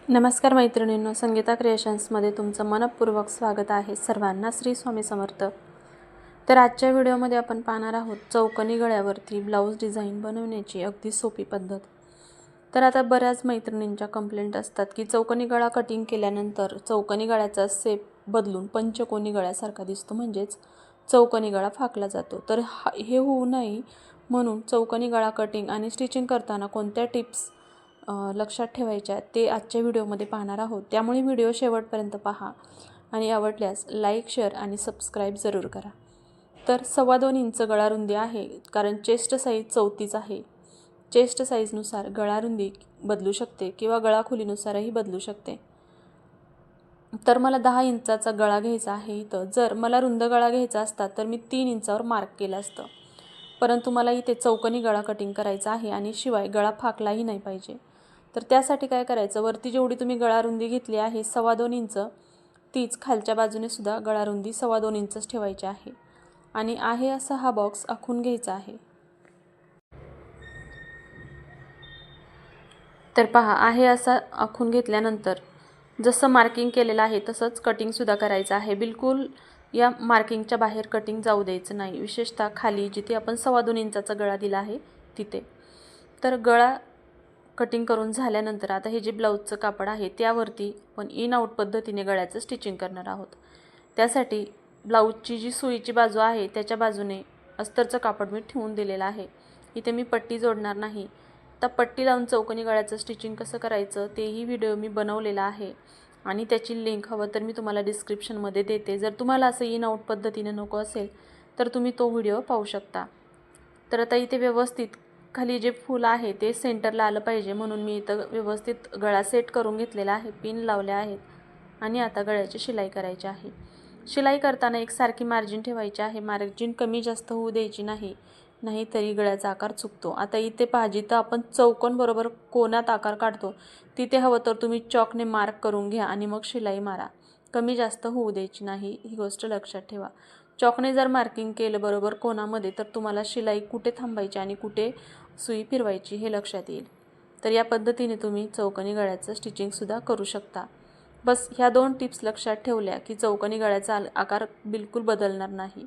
नमस्कार मैत्रिणींनो, संगीता क्रिएशन्समध्ये तुमचं मनपूर्वक स्वागत आहे. सर्वांना श्री स्वामी समर्थ. तर आजच्या व्हिडिओमध्ये आपण पाहणार आहोत चौकोनी गळ्यावरती ब्लाऊज डिझाईन बनवण्याची अगदी सोपी पद्धत. तर आता बऱ्याच मैत्रिणींच्या कंप्लेंट असतात की चौकोनी गळा कटिंग केल्यानंतर चौकोनी गळ्याचा शेप बदलून पंचकोनी गळ्यासारखा दिसतो, म्हणजेच चौकोनी गळा फाकला जातो. तर हे होऊ नये म्हणून चौकोनी गळा कटिंग आणि स्टिचिंग करताना कोणत्या टिप्स लक्षात ठेवायच्या ते आजच्या व्हिडिओमध्ये पाहणार आहोत. त्यामुळे व्हिडिओ शेवटपर्यंत पहा आणि आवडल्यास लाईक, शेअर आणि सबस्क्राईब जरूर करा. तर 2.25 इंच गळा रुंदी आहे, कारण चेस्ट साईज 34 आहे. चेस्ट साईजनुसार गळा रुंदी बदलू शकते किंवा गळा खोलीनुसारही बदलू शकते. तर मला 10 इंचाचा गळा घ्यायचा आहे. इथं जर मला रुंद गळा घ्यायचा असता तर मी 3 इंचावर मार्क केलं असतं, परंतु मला इथे चौकोनी गळा कटिंग करायचा आहे आणि शिवाय गळा फाकलाही नाही पाहिजे. तर त्यासाठी काय करायचं, वरती जेवढी तुम्ही गळा रुंदी घेतली आहे 2.25 इंच, तीच खालच्या बाजूने सुद्धा गळा रुंदी 2.25 इंचच ठेवायची आहे आणि आहे असा हा बॉक्स आखून घ्यायचा आहे. तर पहा, आहे असा आखून घेतल्यानंतर जसं मार्किंग केलेलं आहे तसंच कटिंगसुद्धा करायचं आहे. बिलकुल या मार्किंगच्या बाहेर कटिंग जाऊ द्यायचं नाही, विशेषतः खाली जिथे आपण 2.25 इंचाचा गळा दिला आहे तिथे. तर गळा कटिंग करून झाल्यानंतर आता हे जे ब्लाऊजचं कापड आहे त्यावरती आपण इन आउट पद्धतीने गळ्याचं स्टिचिंग करणार आहोत. त्यासाठी ब्लाऊजची जी सुईची बाजू आहे त्याच्या बाजूने अस्तरचं कापड मी ठेवून दिलेलं आहे. इथे मी पट्टी जोडणार नाही. तर पट्टी लावून चौकोनी गळ्याचं स्टिचिंग कसं करायचं तेही व्हिडिओ मी बनवलेला आहे आणि त्याची लिंक हवं तर मी तुम्हाला डिस्क्रिप्शनमध्ये देते. जर तुम्हाला असं इन आउट पद्धतीने नको असेल तर तुम्ही तो व्हिडिओ पाहू शकता. तर आता इथे व्यवस्थित खाली जे फूल आहे ते सेंटरला आलं पाहिजे म्हणून मी इथं व्यवस्थित गळा सेट करून घेतलेला आहे, पिन लावले आहेत आणि आता गळ्याची शिलाई करायची आहे. शिलाई करताना एकसारखी मार्जिन ठेवायची आहे. मार्जिन कमी जास्त होऊ द्यायची नाही, नाहीतरी गळ्याचा आकार चुकतो. आता इथे पहा, जिथं आपण चौकोन बरोबर कोनात आकार काढतो तिथे हवं तर तुम्ही चॉकने मार्क करून घ्या आणि मग शिलाई मारा. कमी जास्त होऊ द्यायची नाही, ही गोष्ट लक्षात ठेवा. चॉकने जर मार्किंग केलं बरोबर कोणामध्ये तर तुम्हाला शिलाई कुठे थांबायची आणि कुठे सुई फिरवायची हे लक्षात येईल. तर या पद्धतीने तुम्ही चौकोनी गळ्याचं स्टिचिंगसुद्धा करू शकता. बस ह्या 2 टिप्स लक्षात ठेवल्या की चौकोनी गळ्याचा आकार बिलकुल बदलणार नाही.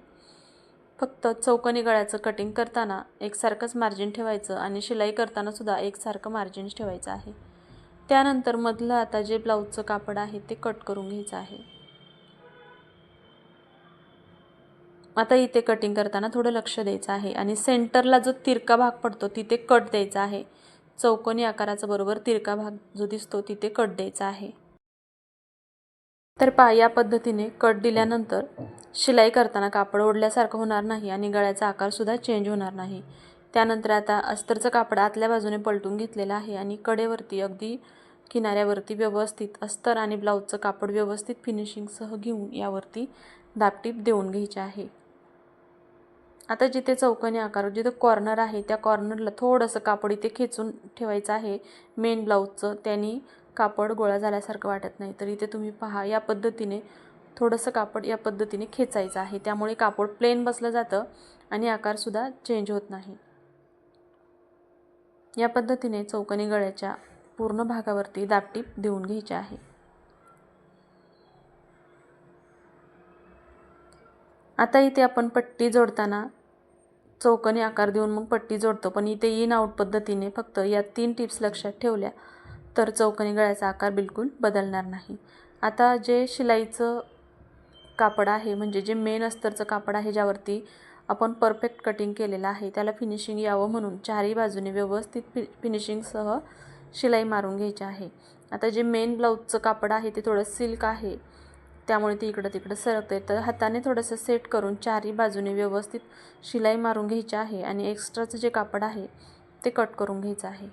फक्त चौकोनी गळ्याचं कटिंग करताना एकसारखंच मार्जिन ठेवायचं आणि शिलाई करताना सुद्धा एकसारखं मार्जिन ठेवायचं आहे. त्यानंतर मधलं आता जे ब्लाऊजचं कापड आहे ते कट करून घ्यायचं आहे. आता इथे कटिंग करताना थोडं लक्ष द्यायचं आहे आणि सेंटरला जो तिरका भाग पडतो तिथे कट द्यायचा आहे. चौकोनी आकाराचा बरोबर तिरका भाग जो दिसतो तिथे कट द्यायचा आहे. तर पहा, या पद्धतीने कट दिल्यानंतर शिलाई करताना कापड ओढल्यासारखं होणार नाही आणि गळ्याचा आकारसुद्धा चेंज होणार नाही. त्यानंतर आता अस्तरचं कापड आतल्या बाजूने पलटून घेतलेलं आहे आणि कडेवरती अगदी किनाऱ्यावरती व्यवस्थित अस्तर आणि ब्लाऊजचं कापड व्यवस्थित फिनिशिंगसह घेऊन यावरती दाबटीप देऊन घ्यायचे आहे. आता जिथे चौकोनी आकार जिथे कॉर्नर आहे त्या कॉर्नरला थोडंसं कापड इथे खेचून ठेवायचं आहे मेन ब्लाऊजचं, त्यांनी कापड गोळा झाल्यासारखं वाटत नाही. तर इथे तुम्ही पहा, या पद्धतीने थोडंसं कापड या पद्धतीने खेचायचं आहे, त्यामुळे कापड प्लेन बसलं जातं आणि आकारसुद्धा चेंज होत नाही. या पद्धतीने चौकोनी गळ्याच्या पूर्ण भागावरती दाबटीप देऊन घ्यायची आहे. आता इथे आपण पट्टी जोडताना चौकोनी आकार देऊन मग पट्टी जोडतो, पण इथे इन आउट पद्धतीने फक्त या 3 टिप्स लक्षात ठेवल्या तर चौकोनी गळ्याचा आकार बिलकुल बदलणार नाही. आता जे शिलाईचं कापड आहे, म्हणजे जे मेन अस्तरचं कापड आहे ज्यावरती आपण परफेक्ट कटिंग केलेलं आहे, त्याला फिनिशिंग यावं म्हणून चारही बाजूने व्यवस्थित फिनिशिंगसह शिलाई मारून घ्यायची आहे. आता जे मेन ब्लाऊजचं कापड आहे ते थोडं सिल्क आहे, त्यामुळे ती इकडं तिकडं सरकते. तर हाताने थोडंसं सेट करून चारही बाजूने व्यवस्थित शिलाई मारून घ्यायची आहे आणि एक्स्ट्राचं जे कापड आहे ते कट करून घ्यायचं आहे.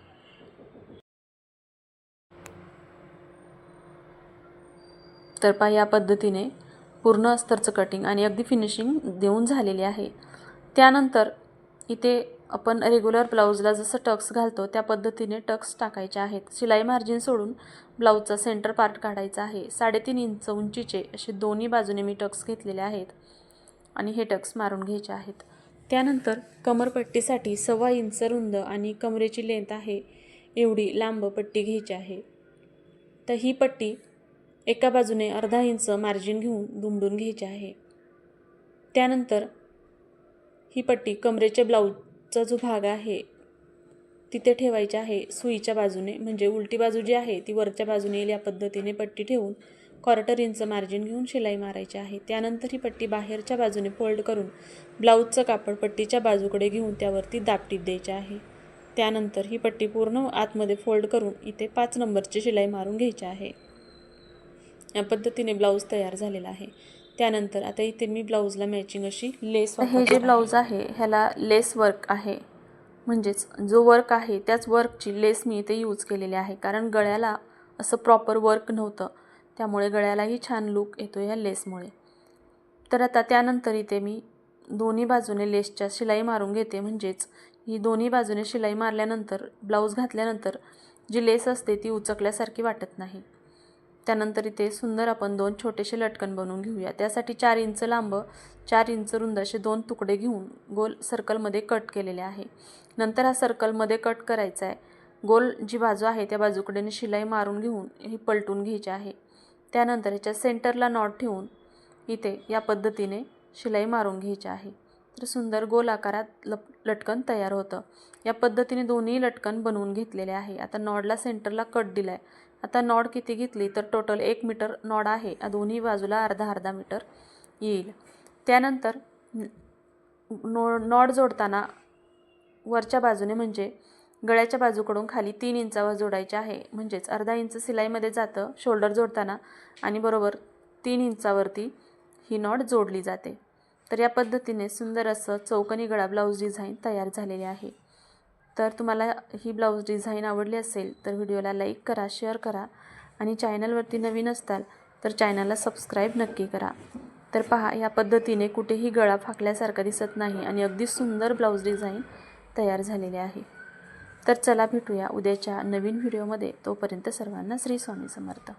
तर पहा, या पद्धतीने पूर्ण अस्तरचं कटिंग आणि अगदी फिनिशिंग देऊन झालेली आहे. त्यानंतर इथे आपण रेग्युलर ब्लाऊजला जसं टक्स घालतो त्या पद्धतीने टक्स टाकायचे आहेत. शिलाई मार्जिन सोडून ब्लाऊजचा सेंटर पार्ट काढायचा आहे. 3.5 इंच उंचीचे असे दोन्ही बाजूने मी टक्स घेतलेले आहेत आणि हे टक्स मारून घ्यायचे आहेत. त्यानंतर कमरपट्टीसाठी 1.25 इंच रुंद आणि कमरेची लेंथ आहे एवढी लांब पट्टी घ्यायची आहे. तर ही पट्टी एका बाजूने अर्धा इंच मार्जिन घेऊन दुमडून घ्यायची आहे. त्यानंतर ही पट्टी कमरेच्या ब्लाऊजचा जो भाग आहे तिथे ठेवायची आहे सुईच्या बाजूने, म्हणजे उलटी बाजू जी आहे ती वरच्या बाजूने येईल या पद्धतीने पट्टी ठेवून 1/4 इंच मार्जिन घेऊन शिलाई मारायची आहे. त्यानंतर ही पट्टी बाहेरच्या बाजूने फोल्ड करून ब्लाऊजचं कापड पट्टीच्या बाजूकडे घेऊन त्यावरती दाबटीप द्यायची आहे. त्यानंतर ही पट्टी पूर्ण आतमध्ये फोल्ड करून इथे 5 नंबरची शिलाई मारून घ्यायची आहे. या पद्धतीने ब्लाऊज तयार झालेला आहे. त्यानंतर आता इथे मी ब्लाऊजला मॅचिंग अशी लेस हे जे ब्लाऊज आहे ह्याला लेस वर्क आहे, म्हणजेच जो वर्क आहे त्याच वर्कची लेस मी इथे यूज केलेली आहे, कारण गळ्याला असं प्रॉपर वर्क नव्हतं, त्यामुळे गळ्यालाही छान लुक येतो या लेसमुळे. तर आता त्यानंतर इथे मी दोन्ही बाजूने लेसच्या शिलाई मारून घेते, म्हणजेच ही दोन्ही बाजूने शिलाई मारल्यानंतर ब्लाऊज घातल्यानंतर जी लेस असते ती उचकल्यासारखी वाटत नाही. त्यानंतर इथे सुंदर आपण 2 छोटेसे लटकन बनवून घेऊया. त्यासाठी 4 इंच लांब 4 इंच रुंद असे 2 तुकडे घेऊन गोल सर्कलमध्ये कट केलेले आहे. नंतर हा सर्कलमध्ये कट करायचा आहे. गोल जी बाजू आहे त्या बाजूकडेने शिलाई मारून घेऊन ही पलटून घ्यायची आहे. त्यानंतर ह्याच्या सेंटरला नॉट ठेवून इथे या पद्धतीने शिलाई मारून घ्यायची आहे. तर सुंदर गोल आकारात लटकन तयार होतं. या पद्धतीने दोन्ही लटकन बनवून घेतलेले आहे. आता नॉडला सेंटरला कट दिला आहे. आता नॉड किती घेतली तर टोटल 1 मीटर नॉड आहे. दोन्ही बाजूला अर्धा मीटर येईल. त्यानंतर नॉड जोडताना वरच्या बाजूने म्हणजे गळ्याच्या बाजूकडून खाली 3 इंचावर जोडायचे आहे, म्हणजेच अर्धा इंच सिलाईमध्ये जातं शोल्डर जोडताना आणि बरोबर 3 इंचावरती ही नॉड जोडली जाते. तर या पद्धतीने सुंदर असं चौकोनी गळा ब्लाऊज डिझाईन तयार झालेले आहे. तर तुम्हाला ही ब्लाऊज डिझाईन आवडली असेल तर व्हिडिओला लाईक करा, शेअर करा आणि चॅनलवरती नवीन असताल तर चॅनलला सबस्क्राईब नक्की करा. तर पहा, या पद्धतीने कुठेही गळा फाकल्यासारखा दिसत नाही आणि अगदी सुंदर ब्लाऊज डिझाईन तयार झालेले आहे. तर चला भेटूया उद्याच्या नवीन व्हिडिओमध्ये. तोपर्यंत सर्वांना श्री स्वामी समर्थ.